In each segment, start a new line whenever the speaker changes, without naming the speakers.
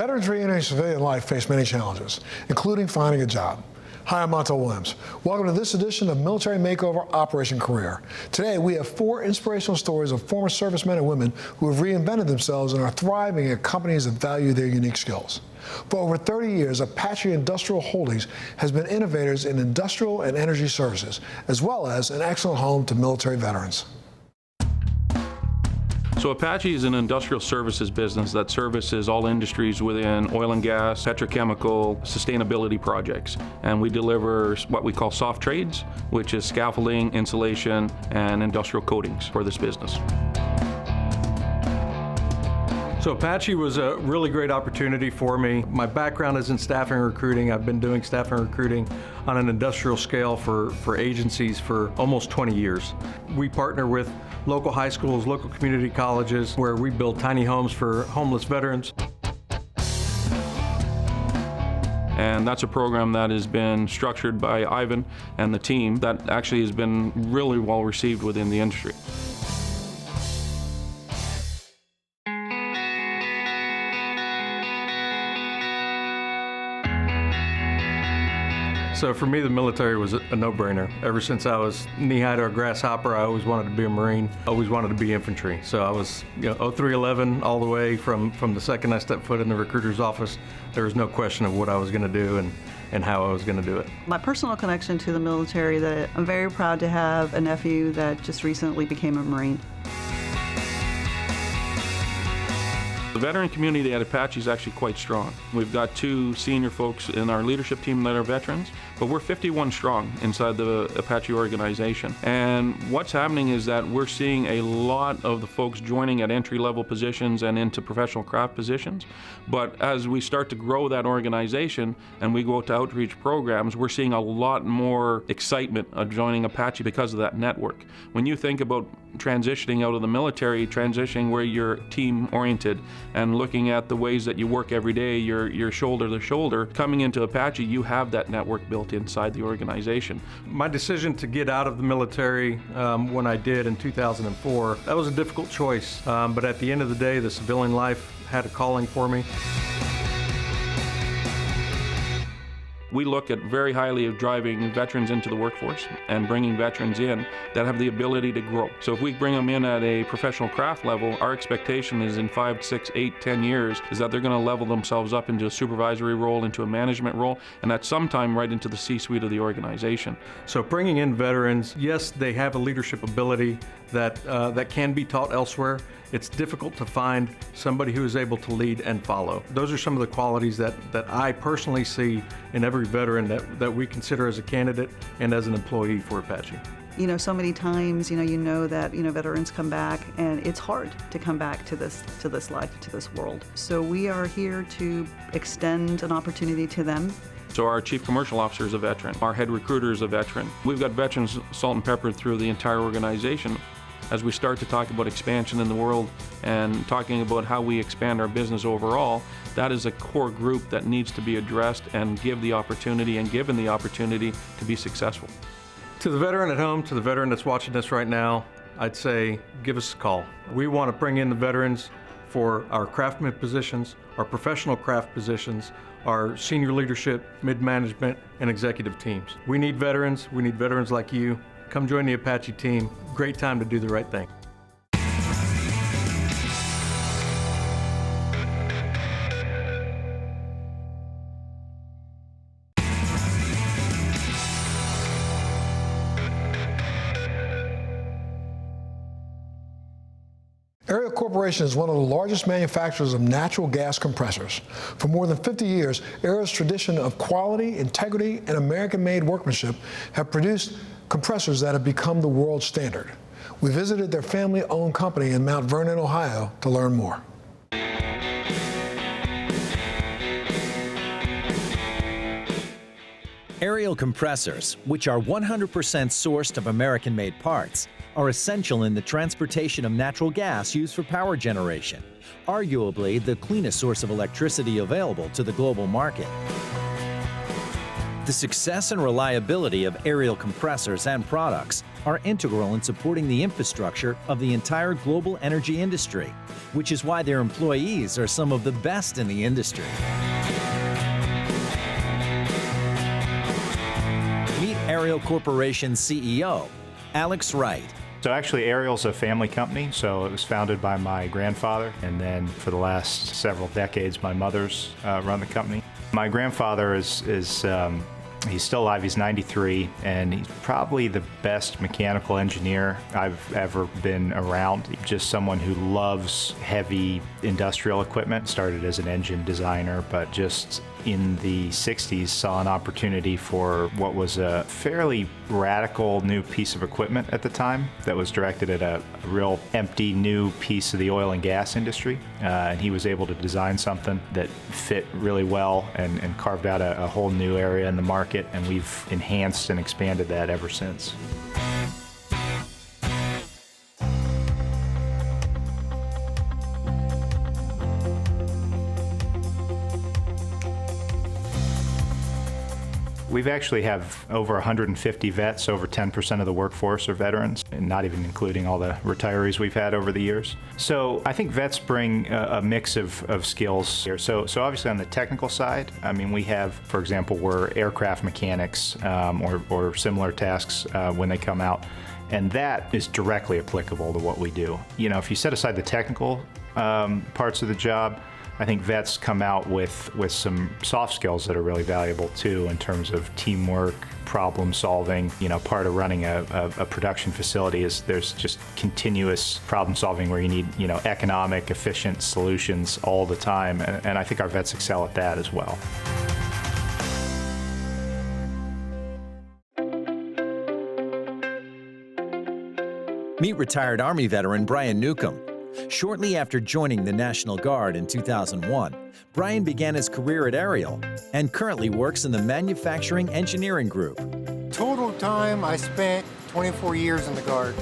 Veterans re-entering civilian life face many challenges, including finding a job. Hi, I'm Montel Williams. Welcome to this edition of Military Makeover Operation Career. Today, we have 4 inspirational stories of former servicemen and women who have reinvented themselves and are thriving at companies that value their unique skills. For over 30 years, Apache Industrial Holdings has been innovators in industrial and energy services, as well as an excellent home to military veterans.
So Apache is an industrial services business that services all industries within oil and gas, petrochemical, sustainability projects. And we deliver what we call soft trades, which is scaffolding, insulation, and industrial coatings for this business.
So Apache was a really great opportunity for me. My background is in staffing and recruiting. I've been doing staffing and recruiting on an industrial scale for agencies for almost 20 years. We partner with local high schools, local community colleges, where we build tiny homes for homeless veterans.
And that's a program that has been structured by Ivan and the team that actually has been really well received within the industry.
So for me, the military was a no-brainer. Ever since I was knee-high to a grasshopper, I always wanted to be a Marine, always wanted to be infantry. So I was 0311 all the way from the second I stepped foot in the recruiter's office. There was no question of what I was going to do and how I was going to do it.
My personal connection to the military, that I'm very proud to have a nephew that just recently became a Marine.
The veteran community at Apache is actually quite strong. We've got 2 senior folks in our leadership team that are veterans, but we're 51 strong inside the Apache organization. And what's happening is that we're seeing a lot of the folks joining at entry-level positions and into professional craft positions. But as we start to grow that organization and we go out to outreach programs, we're seeing a lot more excitement of joining Apache because of that network. When you think about transitioning out of the military, transitioning where you're team-oriented and looking at the ways that you work every day, you're shoulder to shoulder, coming into Apache, you have that network built inside the organization.
My decision to get out of the military when I did in 2004, that was a difficult choice. But at the end of the day, the civilian life had a calling for me.
We look at very highly of driving veterans into the workforce and bringing veterans in that have the ability to grow. So if we bring them in at a professional craft level, our expectation is in 5, 6, 8, 10 years is that they're going to level themselves up into a supervisory role, into a management role, and at some time right into the C-suite of the organization.
So bringing in veterans, yes, they have a leadership ability that can be taught elsewhere. It's difficult to find somebody who is able to lead and follow. Those are some of the qualities that I personally see in every veteran that we consider as a candidate and as an employee for Apache.
So many times, that, veterans come back, and it's hard to come back to this life, to this world. So we are here to extend an opportunity to them.
So our chief commercial officer is a veteran. Our head recruiter is a veteran. We've got veterans salt and peppered through the entire organization. As we start to talk about expansion in the world and talking about how we expand our business overall, that is a core group that needs to be addressed and given the opportunity to be successful.
To the veteran at home, to the veteran that's watching this right now, I'd say give us a call. We want to bring in the veterans for our craftsman positions, our professional craft positions, our senior leadership, mid-management, and executive teams. We need veterans like you. Come join the Apache team. Great time to do the right thing.
Ariel Corporation is one of the largest manufacturers of natural gas compressors. For more than 50 years, Ariel's tradition of quality, integrity, and American-made workmanship have produced compressors that have become the world standard. We visited their family-owned company in Mount Vernon, Ohio, to learn more.
Ariel compressors, which are 100% sourced of American-made parts, are essential in the transportation of natural gas used for power generation, arguably the cleanest source of electricity available to the global market. The success and reliability of Ariel compressors and products are integral in supporting the infrastructure of the entire global energy industry, which is why their employees are some of the best in the industry. Meet Ariel Corporation CEO, Alex Wright.
So actually, Ariel's a family company, so it was founded by my grandfather, and then for the last several decades, my mother's run the company. My grandfather he's still alive, he's 93, and he's probably the best mechanical engineer I've ever been around. Just someone who loves heavy industrial equipment. Started as an engine designer, but just in the 60s saw an opportunity for what was a fairly radical new piece of equipment at the time that was directed at a real empty new piece of the oil and gas industry. And he was able to design something that fit really well and carved out a whole new area in the market, and we've enhanced and expanded that ever since. We've actually have over 150 vets, over 10% of the workforce are veterans, and not even including all the retirees we've had over the years. So I think vets bring a mix of skills here. So obviously on the technical side, I mean, we have, for example, we're aircraft mechanics or similar tasks when they come out, and that is directly applicable to what we do. You know, if you set aside the technical parts of the job, I think vets come out with some soft skills that are really valuable too, in terms of teamwork, problem solving. You know, part of running a production facility is there's just continuous problem solving where you need, you know, economic, efficient solutions all the time. And I think our vets excel at that as well.
Meet retired Army veteran Brian Newcomb. Shortly after joining the National Guard in 2001, Brian began his career at Ariel and currently works in the Manufacturing Engineering Group.
Total time I spent 24 years in the Guard.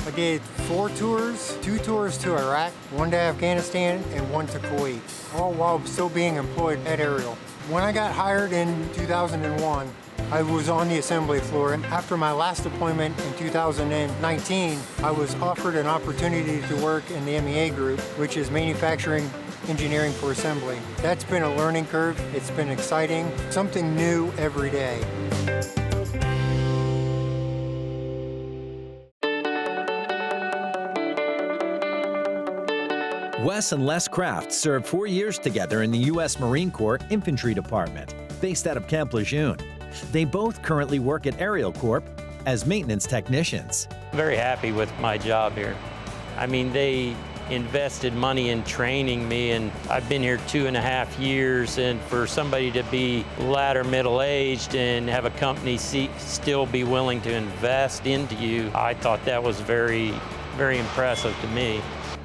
I did 4 tours, 2 tours to Iraq, 1 to Afghanistan, and 1 to Kuwait, all while still being employed at Ariel. When I got hired in 2001, I was on the assembly floor, and after my last deployment in 2019, I was offered an opportunity to work in the MEA group, which is Manufacturing Engineering for Assembly. That's been a learning curve. It's been exciting, something new every day.
Wes and Les Kraft served 4 years together in the U.S. Marine Corps Infantry Department, based out of Camp Lejeune. They both currently work at Ariel Corp as maintenance technicians.
I'm very happy with my job here. I mean, they invested money in training me, and I've been here 2.5 years, and for somebody to be latter middle-aged and have a company still be willing to invest into you, I thought that was very, very impressive to me.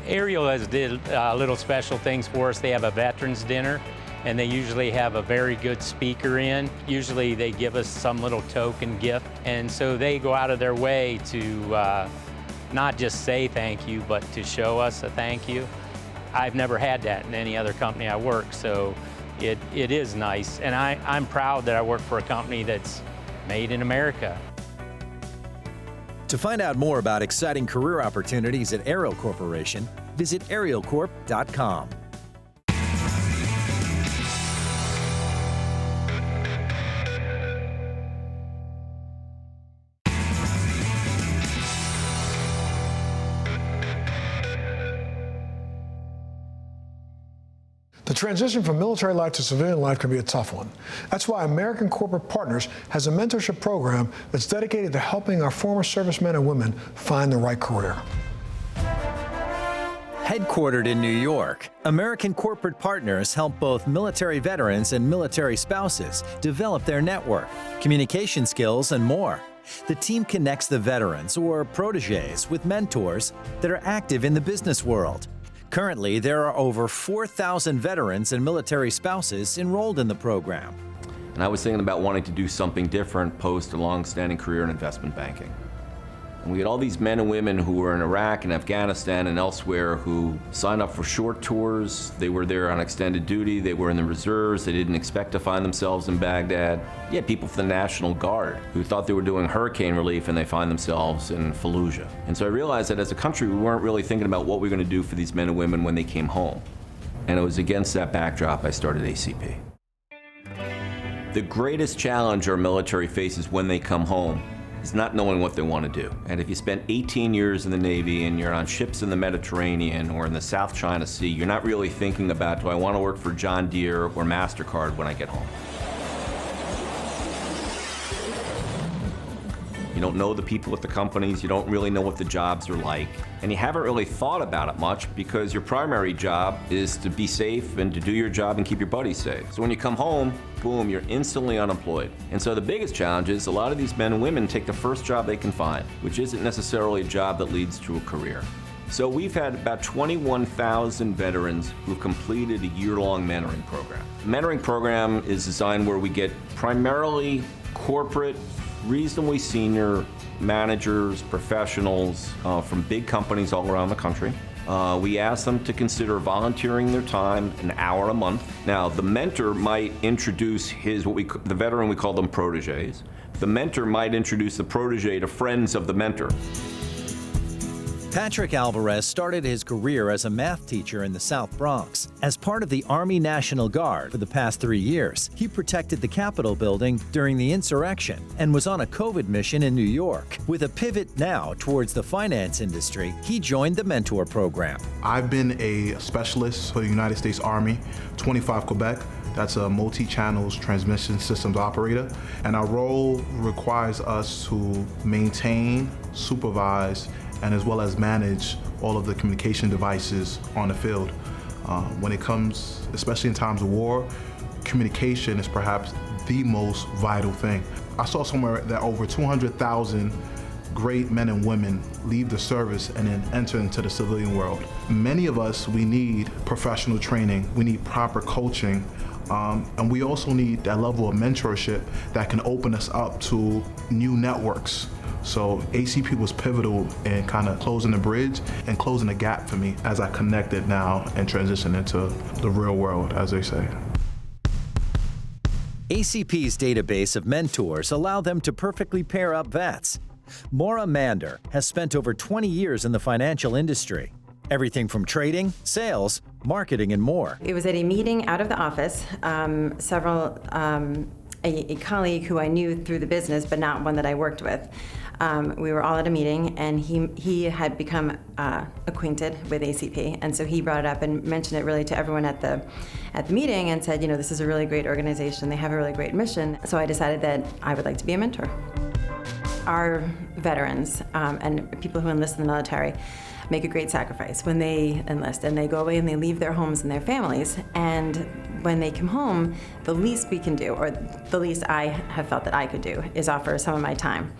Ariel has did little special things for us. They have a veterans dinner, and they usually have a very good speaker in. Usually they give us some little token gift, and so they go out of their way to not just say thank you, but to show us a thank you. I've never had that in any other company I work, so it is nice. And I'm proud that I work for a company that's made in America.
To find out more about exciting career opportunities at Ariel Corporation, visit arielcorp.com.
The transition from military life to civilian life can be a tough one. That's why American Corporate Partners has a mentorship program that's dedicated to helping our former servicemen and women find the right career.
Headquartered in New York, American Corporate Partners help both military veterans and military spouses develop their network, communication skills, and more. The team connects the veterans or protégés with mentors that are active in the business world. Currently, there are over 4,000 veterans and military spouses enrolled in the program.
And I was thinking about wanting to do something different post a long-standing career in investment banking. And we had all these men and women who were in Iraq and Afghanistan and elsewhere who signed up for short tours. They were there on extended duty. They were in the reserves. They didn't expect to find themselves in Baghdad. You had people from the National Guard who thought they were doing hurricane relief and they find themselves in Fallujah. And so I realized that as a country, we weren't really thinking about what we were going to do for these men and women when they came home. And it was against that backdrop I started ACP. The greatest challenge our military faces when they come home is not knowing what they want to do. And if you spent 18 years in the Navy and you're on ships in the Mediterranean or in the South China Sea, you're not really thinking about, do I want to work for John Deere or MasterCard when I get home? You don't know the people at the companies, you don't really know what the jobs are like, and you haven't really thought about it much because your primary job is to be safe and to do your job and keep your buddies safe. So when you come home, boom, you're instantly unemployed. And so the biggest challenge is a lot of these men and women take the first job they can find, which isn't necessarily a job that leads to a career. So we've had about 21,000 veterans who've completed a year-long mentoring program. The mentoring program is designed where we get primarily corporate, reasonably senior managers, professionals from big companies all around the country. We ask them to consider volunteering their time an hour a month. Now, the mentor might introduce the veteran, we call them proteges. The mentor might introduce the protege to friends of the mentor.
Patrick Alvarez started his career as a math teacher in the South Bronx. As part of the Army National Guard for the past 3 years, he protected the Capitol building during the insurrection and was on a COVID mission in New York. With a pivot now towards the finance industry, he joined the Mentor Program.
I've been a specialist for the United States Army, 25 Quebec. That's a multi-channels transmission systems operator. And our role requires us to maintain, supervise, and as well as manage all of the communication devices on the field. When it comes, especially in times of war, communication is perhaps the most vital thing. I saw somewhere that over 200,000 great men and women leave the service and then enter into the civilian world. Many of us, we need professional training, we need proper coaching, and we also need that level of mentorship that can open us up to new networks. So ACP was pivotal in kind of closing the bridge and closing the gap for me as I connected now and transitioned into the real world, as they say.
ACP's database of mentors allow them to perfectly pair up vets. Maura Mander has spent over 20 years in the financial industry. Everything from trading, sales, marketing, and more.
It was at a meeting out of the office. A colleague who I knew through the business, but not one that I worked with. We were all at a meeting, and he had become acquainted with ACP, and so he brought it up and mentioned it really to everyone at the meeting and said, you know, this is a really great organization. They have a really great mission. So I decided that I would like to be a mentor. Our veterans and people who enlist in the military make a great sacrifice when they enlist, and they go away and they leave their homes and their families, and when they come home, the least we can do, or the least I have felt that I could do, is offer some of my time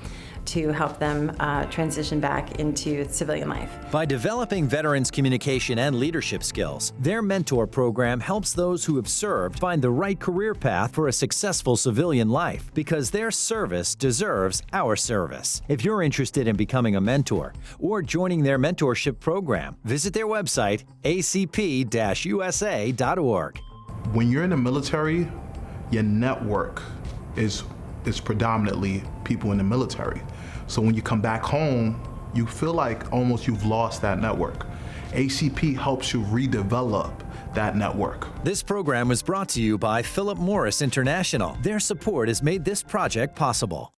to help them transition back into civilian life.
By developing veterans' communication and leadership skills, their mentor program helps those who have served find the right career path for a successful civilian life, because their service deserves our service. If you're interested in becoming a mentor or joining their mentorship program, visit their website, acp-usa.org.
When you're in the military, your network is predominantly people in the military. So when you come back home, you feel like almost you've lost that network. ACP helps you redevelop that network.
This program was brought to you by Philip Morris International. Their support has made this project possible.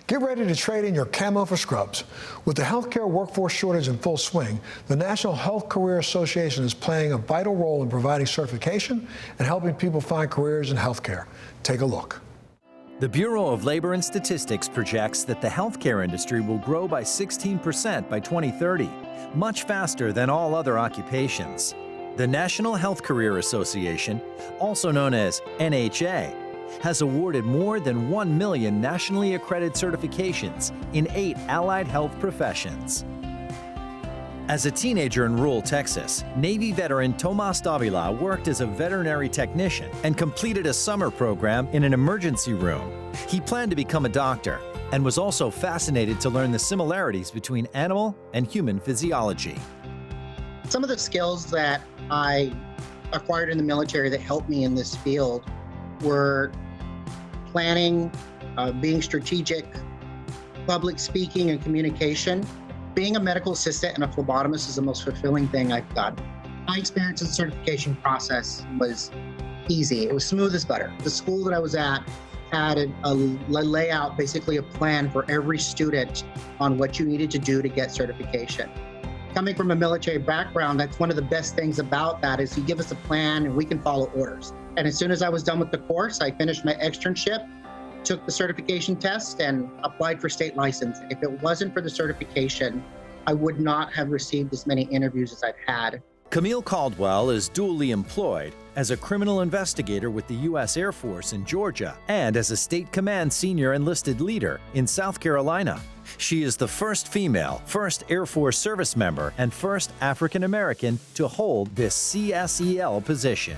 Get ready to trade in your camo for scrubs. With the healthcare workforce shortage in full swing, the National Health Career Association is playing a vital role in providing certification and helping people find careers in healthcare. Take a look.
The Bureau of Labor and Statistics projects that the healthcare industry will grow by 16% by 2030, much faster than all other occupations. The National Health Career Association, also known as NHA, has awarded more than 1 million nationally accredited certifications in 8 allied health professions. As a teenager in rural Texas, Navy veteran Tomas Davila worked as a veterinary technician and completed a summer program in an emergency room. He planned to become a doctor and was also fascinated to learn the similarities between animal and human physiology.
Some of the skills that I acquired in the military that helped me in this field were planning, being strategic, public speaking and communication. Being a medical assistant and a phlebotomist is the most fulfilling thing I've done. My experience in the certification process was easy. It was smooth as butter. The school that I was at had a layout, basically a plan for every student on what you needed to do to get certification. Coming from a military background, that's one of the best things about that is you give us a plan and we can follow orders. And as soon as I was done with the course, I finished my externship, took the certification test, and applied for state license. If it wasn't for the certification, I would not have received as many interviews as I've had.
Camille Caldwell is dually employed as a criminal investigator with the U.S. Air Force in Georgia and as a State Command Senior Enlisted Leader in South Carolina. She is the first female, first Air Force service member, and first African American to hold this CSEL position.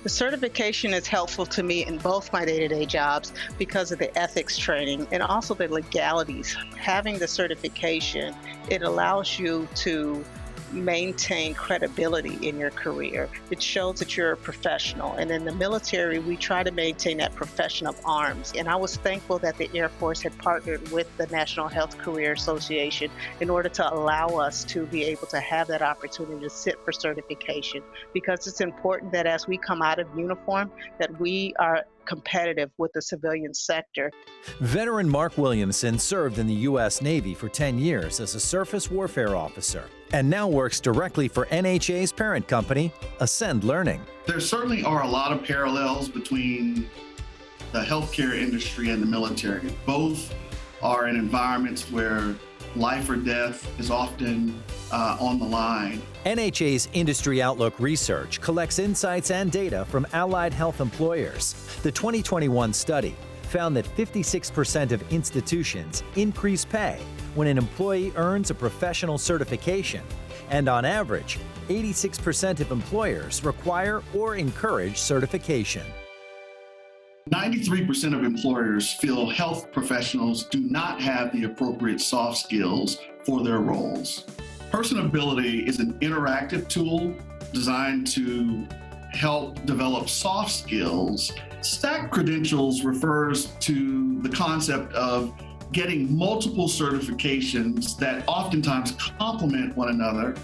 The certification is helpful to me in both my day-to-day jobs because of the ethics training and also the legalities. Having the certification, it allows you to maintain credibility in your career. It shows that you're a professional. And in the military, we try to maintain that profession of arms. And I was thankful that the Air Force had partnered with the National Health Career Association in order to allow us to be able to have that opportunity to sit for certification, because it's important that as we come out of uniform, that we are competitive with the civilian sector.
Veteran Mark Williamson served in the U.S. Navy for 10 years as a surface warfare officer and now works directly for NHA's parent company, Ascend Learning.
There certainly are a lot of parallels between the healthcare industry and the military. Both are in environments where life or death is often on the line.
NHA's Industry Outlook research collects insights and data from allied health employers. The 2021 study found that 56% of institutions increase pay when an employee earns a professional certification, and on average, 86% of employers require or encourage certification.
93% of employers feel health professionals do not have the appropriate soft skills for their roles. Personability is an interactive tool designed to help develop soft skills. Stacked credentials refers to the concept of getting multiple certifications that oftentimes complement one another,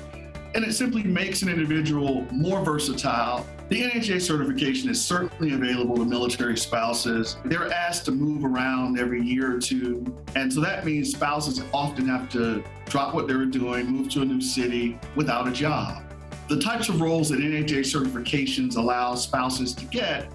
and it simply makes an individual more versatile. The NHA certification is certainly available to military spouses. They're asked to move around every year or two, and so that means spouses often have to drop what they were doing, move to a new city without a job. The types of roles that NHA certifications allow spouses to get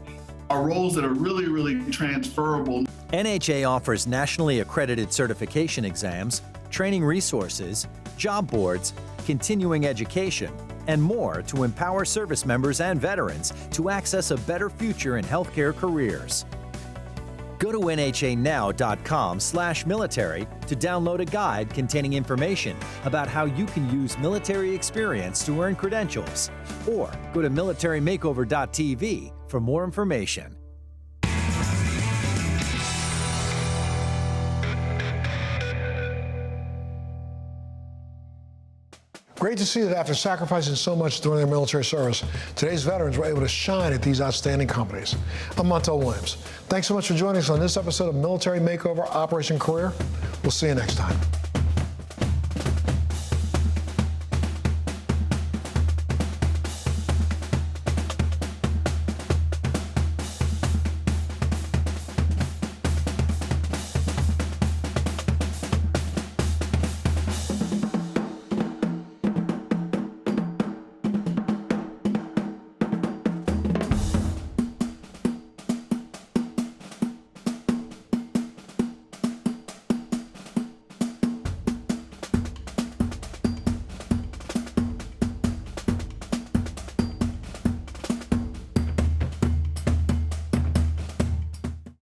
are roles that are really, really transferable.
NHA offers nationally accredited certification exams, training resources, job boards, continuing education, and more to empower service members and veterans to access a better future in healthcare careers. Go to nhanow.com/military to download a guide containing information about how you can use military experience to earn credentials, or go to militarymakeover.tv for more information.
Great to see that after sacrificing so much during their military service, today's veterans were able to shine at these outstanding companies. I'm Montel Williams. Thanks so much for joining us on this episode of Military Makeover Operation Career. We'll see you next time.